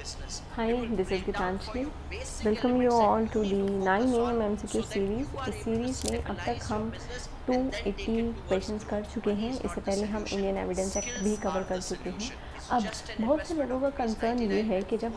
Hi, this is Gitanjali. Welcome you all to the 9 AM MCQ series. इस series में अब तक हम 280 क्वेश्चंस कर चुके हैं। इससे पहले हम इंडियन एविडेंस एक्ट भी कवर कर चुके हैं। अब बहुत से लोगों का कंसर्न ये है कि जब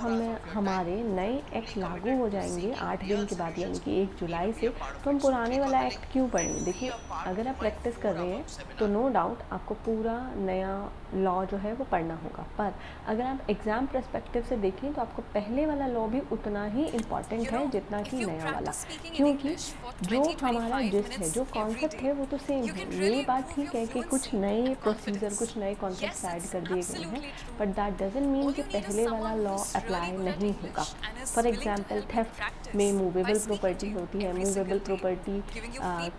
हमारे नए एक्ट लागू हो जाएंगे 8 दिन के बाद, यानी कि 1 जुलाई से, तो हम पुराने वाला एक्ट क्यों पढ़ेंगे। देखिए, अगर आप प्रैक्टिस कर रहे हैं तो नो डाउट आपको पूरा नया लॉ जो है वो पढ़ना होगा, पर अगर आप एग्ज़ाम पर्सपेक्टिव से देखें तो आपको पहले वाला लॉ भी उतना ही इम्पॉर्टेंट है जितना कि नया वाला, क्योंकि जो हमारा जिस्ट है, जो कॉन्सेप्ट है वो तो सेम है। ये बात ठीक है कि कुछ नए प्रोसीजर, कुछ नए कॉन्सेप्ट ऐड कर दिए गए हैं, बट दैट डजंट मीन कि पहले वाला लॉ अप्लाई नहीं होगा। फॉर एग्जाम्पल, थेफ्ट में मूवेबल प्रॉपर्टी होती है, मूवेबल प्रॉपर्टी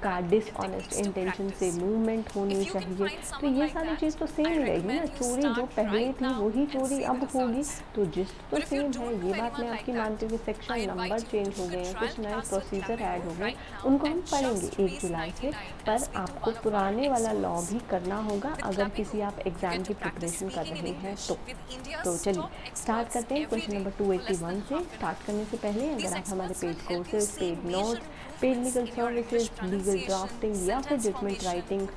का डिसऑनेस्ट इंटेंशन से मूवमेंट होनी चाहिए, तो ये सारी चीज़ तो सेम ही रहेगी ना। चोरी जो पहले थी वही चोरी अब होगी, तो जिस्ट तो सेम है। ये बात मैं आपकी मानती हूँ कि सेक्शन नंबर चेंज हो गए हैं, कुछ नए प्रोसीजर ऐड हो गए, उनको हम पढ़ेंगे 1 जुलाई से, पर आपको पुराने वाला लॉ भी करना होगा अगर किसी आप एग्ज़ाम की प्रिपरेशन कर रहे हैं तो चलिए स्टार्ट करते हैं क्वेश्चन नंबर 281 से। स्टार्ट करने से पहले अगर आप हमारे paid courses, paid notes, paid legal services, legal drafting या फिर जजमेंट राइटिंग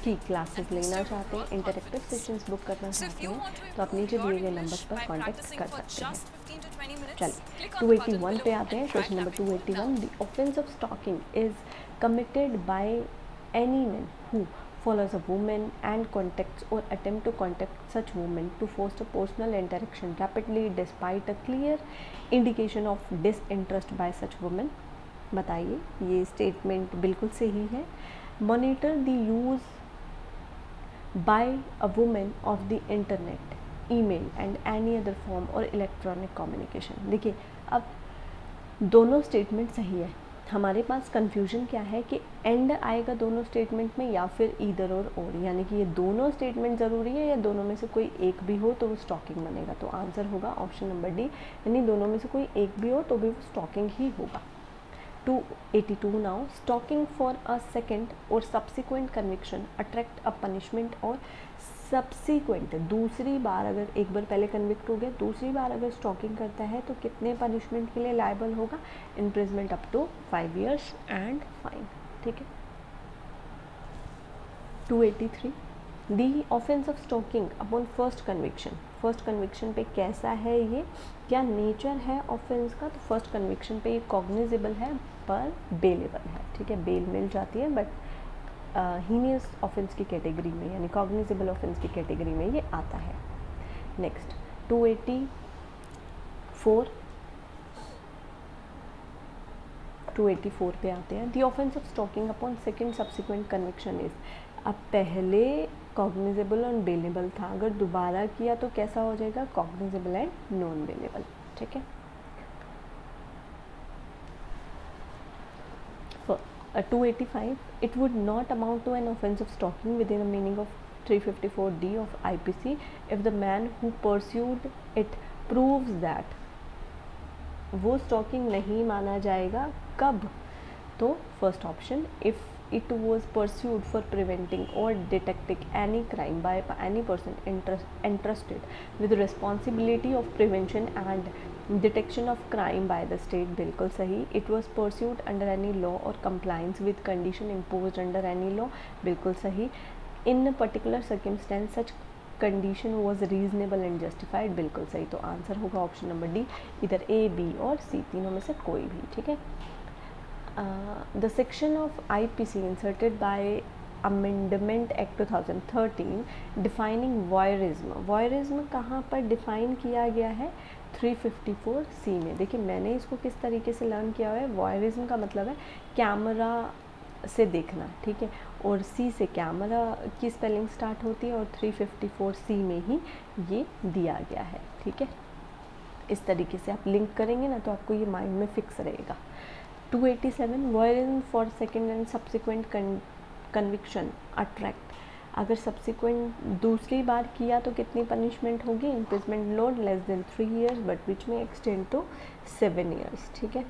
की क्लासेस लेना चाहते हैं, इंटरेक्टिव सेशंस बुक करना चाहते हैं, तो आप नीचे दिए गए नंबर पर कॉन्टैक्ट कर सकते हैं। चलिए 281 पे आते हैं। Question number 281, the offence of stalking is committed by any man who follows a woman and contacts or attempt to contact such woman to foster personal interaction rapidly despite a clear indication of disinterest by such woman। बताइए, ये statement बिल्कुल सही है। Monitor the use by a women of the internet, email and any other form और electronic communication. देखिए, अब दोनों statement सही है। हमारे पास कंफ्यूजन क्या है कि एंड आएगा दोनों स्टेटमेंट में या फिर ईदर और, यानी कि ये दोनों स्टेटमेंट ज़रूरी है या दोनों में से कोई एक भी हो तो वो स्टॉकिंग बनेगा। तो आंसर होगा ऑप्शन नंबर डी, यानी दोनों में से कोई एक भी हो तो भी वो स्टॉकिंग ही होगा। 282 now, stalking for a second और subsequent conviction attract a punishment, और सब्सिक्वेंट दूसरी बार, अगर एक बार पहले कन्विक्ट हो गया, दूसरी बार अगर स्टॉकिंग करता है तो कितने पनिशमेंट के लिए लायबल होगा, imprisonment up to 5 years and fine. ठीक है। 283, the offence of stalking upon first conviction. First conviction पे कैसा है, ये क्या नेचर है ऑफेंस का, तो फर्स्ट कन्विक्शन पे ये कॉग्निजेबल है पर बेलेबल है। ठीक है, बेल मिल जाती है बट हीनियस ऑफेंस की कैटेगरी में, यानी कॉग्निजेबल ऑफेंस की कैटेगरी में ये आता है। नेक्स्ट 284 पे आते हैं। The offence of stalking upon second subsequent conviction is, अब पहले कॉग्निजेबल और बेलेबल था, अगर दोबारा किया तो कैसा हो जाएगा, कॉग्निजेबल एंड नॉन बेलेबल। ठीक है। 285, it would not amount to an offence of stalking within the meaning of 354D of IPC if the man who pursued it proves that, वो स्टॉकिंग नहीं माना जाएगा कब, तो first option, if it was pursued for preventing or detecting any crime by any person entrusted with responsibility of prevention and detection of crime by the state, बिल्कुल सही। it was pursued under any law or compliance with condition imposed under any law, बिल्कुल सही। in a particular circumstance such condition was reasonable and justified, बिल्कुल सही। तो answer होगा option number D, इधर ए, B और सी तीनों में से कोई भी। ठीक है। The section of IPC inserted by Amendment Act 2013 defining voyeurism, voyeurism कहाँ पर डिफाइन किया गया है, 354C में। देखिए, मैंने इसको किस तरीके से लर्न किया हुआ है। voyeurism का मतलब है कैमरा से देखना, ठीक है, और सी से कैमरा की स्पेलिंग स्टार्ट होती है और 354C में ही ये दिया गया है। ठीक है, इस तरीके से आप लिंक करेंगे ना तो आपको ये माइंड में फिक्स रहेगा। 287, voyeurism for second and subsequent conviction attract, अगर सब्सिक्वेंट दूसरी बार किया तो कितनी पनिशमेंट होगी, imprisonment load less than 3 years but which may extend to 7 years। ठीक है।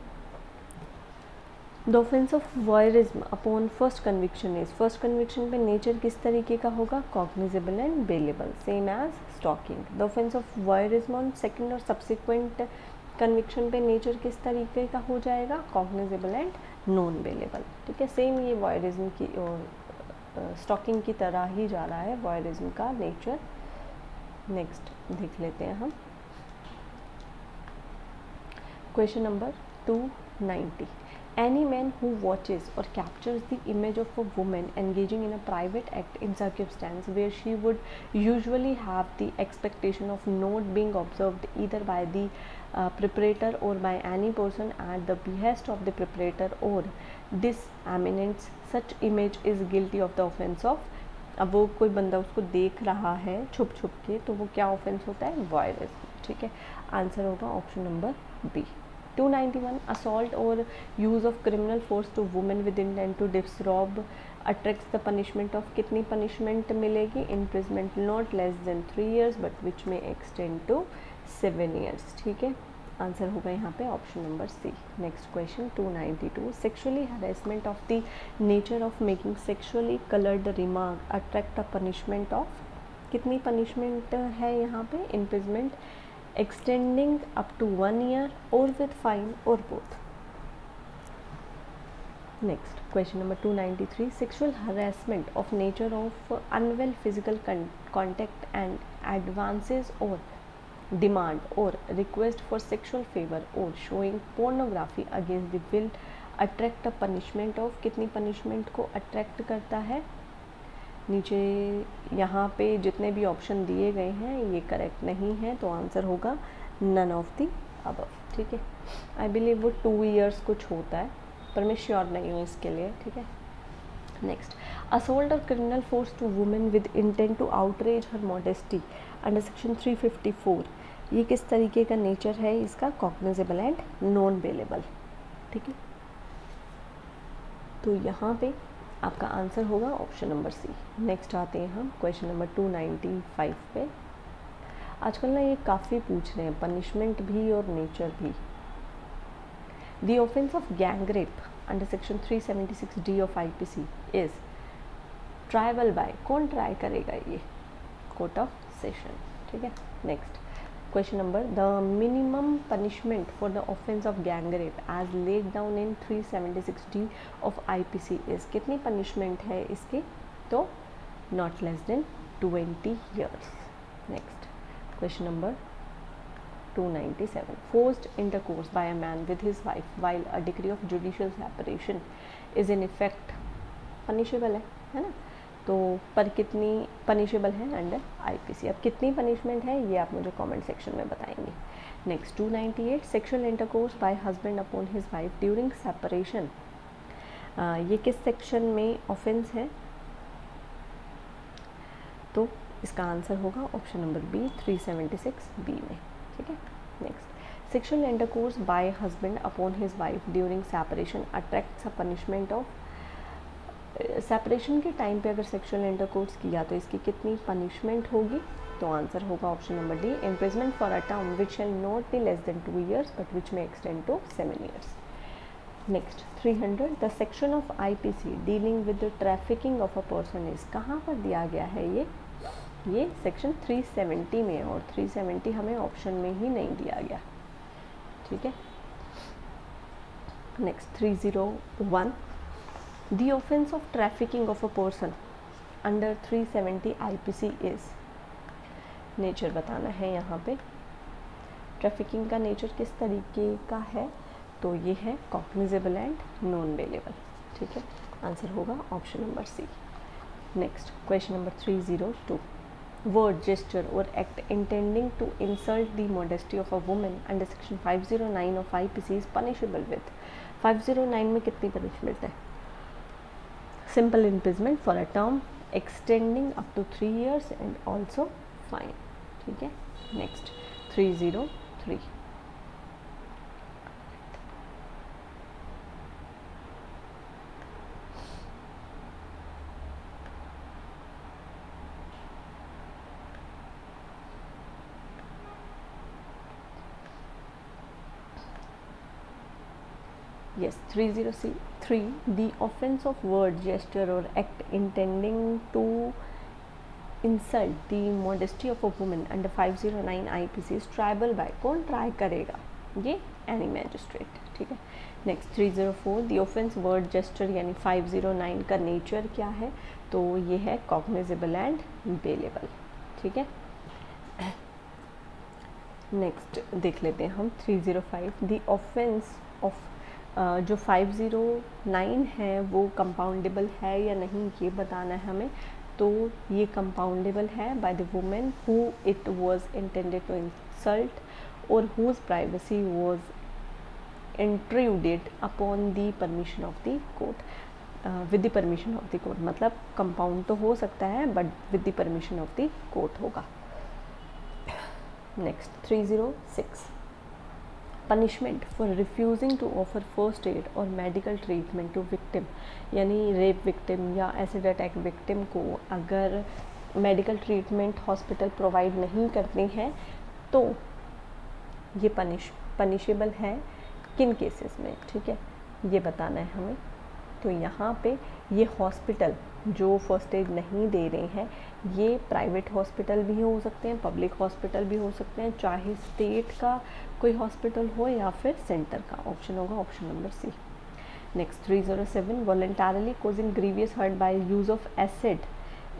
The offence of voyeurism upon first conviction is, first conviction पे नेचर किस तरीके का होगा, cognisable and bailable, same as stalking. The offence of voyeurism on second और subsequent conviction पे nature किस तरीके का हो जाएगा, कॉग्निजेबल एंड नॉन बेलेबल। ठीक है, सेम ये वॉयरिज्म की स्टॉकिंग की तरह ही जा रहा है वॉयरिज्म का नेचर। नेक्स्ट देख लेते हैं हम question number 290। Any man who watches or captures the image of a woman engaging in a private act in circumstance where she would usually have the expectation of not being observed either by the preparator or by any person at the behest of the preparator or disseminates such image is guilty of the offense of, अब वो कोई बंदा उसको देख रहा है छुप छुप के, तो वो क्या ऑफेंस होता है, वॉयरिज्म। ठीक है, आंसर होगा option number B. 291 assault or use of criminal force to women with intent to disrobe attracts the punishment of, कितनी punishment मिलेगी, imprisonment not less than 3 years but which may extend to 7 years। ठीक है, answer होगा यहाँ पे option number C. Next question 292 sexually harassment of the nature of making sexually coloured remark attract a punishment of, कितनी punishment है यहाँ पे, imprisonment extending up to 1 year or with fine or both। Next question number 293 sexual harassment of nature of unwell physical contact and advances or demand or request for sexual favor or showing pornography against the will attract a punishment of, कितनी punishment को attract करता है, नीचे यहाँ पे जितने भी option दिए गए हैं ये करेक्ट नहीं है, तो आंसर होगा नन ऑफ दी अबव। ठीक है, आई बिलीव वो 2 years कुछ होता है, पर मैं श्योर नहीं हूँ इसके लिए। ठीक है, next assault of criminal force to women with intent to outrage her modesty under section 354, ये किस तरीके का नेचर है इसका, कॉग्निजेबल एंड नॉन बेलेबल। ठीक है, तो यहाँ पे आपका आंसर होगा ऑप्शन नंबर सी। नेक्स्ट आते हैं हम क्वेश्चन नंबर 295 पे। आजकल ना ये काफ़ी पूछ रहे हैं, पनिशमेंट भी और नेचर भी। The offence of gang rape under section 376D of IPC is triable by, कौन ट्राई करेगा ये, कोर्ट ऑफ सेशन। ठीक है, next question number the minimum punishment for the offence of gang rape as laid down in 376D of IPC is, कितनी punishment है इसकी, तो not less than 20 years। Next question number 297 forced intercourse by a man with his wife while a decree of judicial separation is in effect punishable है ना, तो पर कितनी punishable है अंडर IPC। अब कितनी पनिशमेंट है ये आप मुझे कमेंट सेक्शन में बताएंगे। Next 298 sexual intercourse bye husband upon his wife during separation, ये किस सेक्शन में ऑफेंस है, तो इसका आंसर होगा ऑप्शन नंबर बी 376B में। ठीक है, next sexual intercourse bye husband upon his wife during separation attracts a punishment of, separation के टाइम पे अगर सेक्सुअल इंटरकोर्स किया तो इसकी कितनी पनिशमेंट होगी, तो आंसर होगा option number D imprisonment for a term which shall not be less than 2 years but which may extend to 7 years। Next 300 the section of IPC dealing with the trafficking of a person is, कहाँ पर दिया गया है ये section 370 में, और 370 हमें option में ही नहीं दिया गया। ठीक है, next 301 The offence of trafficking of a person under 370 IPC is, nature बताना है यहाँ पे, ट्रैफिकिंग का नेचर किस तरीके का है, तो ये है कॉग्निजेबल एंड नॉन बेलेबल। ठीक है, आंसर होगा option number C. Next question number 302 word gesture और act intending to insult the modesty of a woman under section 509 of IPC is punishable with, 509 में कितनी पनिशमेंट है, simple imprisonment for a term extending up to 3 years and also fine। ठीक है, next 303 Yes, 303, the offense of word, gesture or act intending to insult the modesty of a woman under 509 IPC is tribal bye, कौन try करेगा, ये any magistrate, ठीक है। Next 304, दी offence word gesture यानी 509 का nature क्या है, तो ये है कॉग्निजेबल एंड बेलेबल, ठीक है। नेक्स्ट देख लेते हैं हम 305, दी ऑफेंस ऑफ जो 509 है वो कंपाउंडेबल है या नहीं ये बताना है हमें, तो ये कंपाउंडेबल है by the women who it was intended to insult और whose privacy was intruded upon the permission of the court, with the permission of the court, मतलब कंपाउंड तो हो सकता है but with the permission of the court होगा। Next 306, punishment for refusing to offer first aid और medical treatment to victim, यानी rape victim या acid attack victim को अगर मेडिकल ट्रीटमेंट हॉस्पिटल प्रोवाइड नहीं करते हैं तो ये पनिशेबल है किन केसेस में, ठीक है, ये बताना है हमें। तो यहाँ पे ये हॉस्पिटल जो फर्स्ट एड नहीं दे रहे हैं ये प्राइवेट हॉस्पिटल भी हो सकते हैं, पब्लिक हॉस्पिटल भी हो सकते हैं, चाहे स्टेट का कोई हॉस्पिटल हो या फिर सेंटर का, ऑप्शन होगा option number C. Next 307, voluntarily causing grievous hurt by use of acid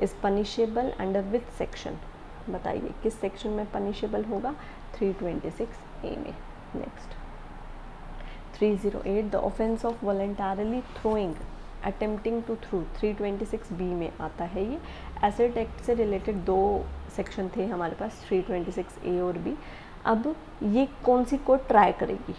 is punishable under with section, बताइए किस सेक्शन में पनिशेबल होगा, 326A में। Next 308, the offence of voluntarily throwing attempting to through, 326B में आता है ये। एसिड एक्ट से रिलेटेड दो सेक्शन थे हमारे पास, 326A और B। अब ये कौन सी कोर्ट ट्राई करेगी,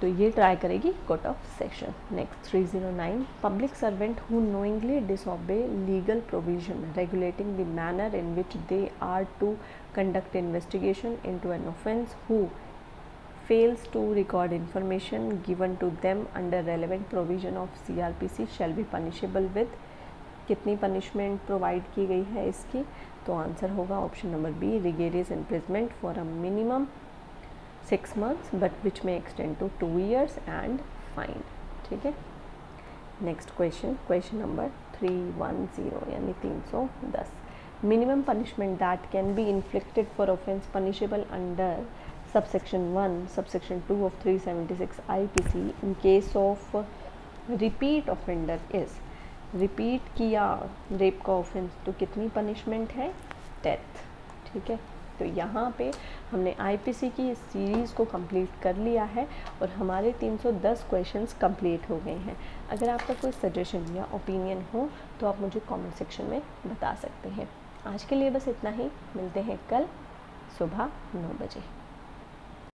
तो ये ट्राई करेगी court of session. Next 309, public servant who knowingly disobey legal provision regulating the manner in which they are to conduct investigation into an offence who fails to record information given to them under relevant provision of CRPC shall be punishable with, कितनी punishment provide की गई है इसकी, तो answer होगा option number B, rigorous imprisonment for a minimum 6 months but which may extend to 2 years and fine, ठीक है। Next question number 310 यानी 310, minimum punishment that can be inflicted for offence punishable under subsection 1 subsection 2 of 376 IPC in case of repeat offender is, repeat किया rape का offence तो कितनी punishment है, death, ठीक है। तो यहाँ पे हमने IPC की इस सीरीज़ को कंप्लीट कर लिया है और हमारे 310 क्वेश्चंस कंप्लीट हो गए हैं। अगर आपका कोई सजेशन या ओपिनियन हो तो आप मुझे कमेंट सेक्शन में बता सकते हैं। आज के लिए बस इतना ही, मिलते हैं कल सुबह 9 बजे।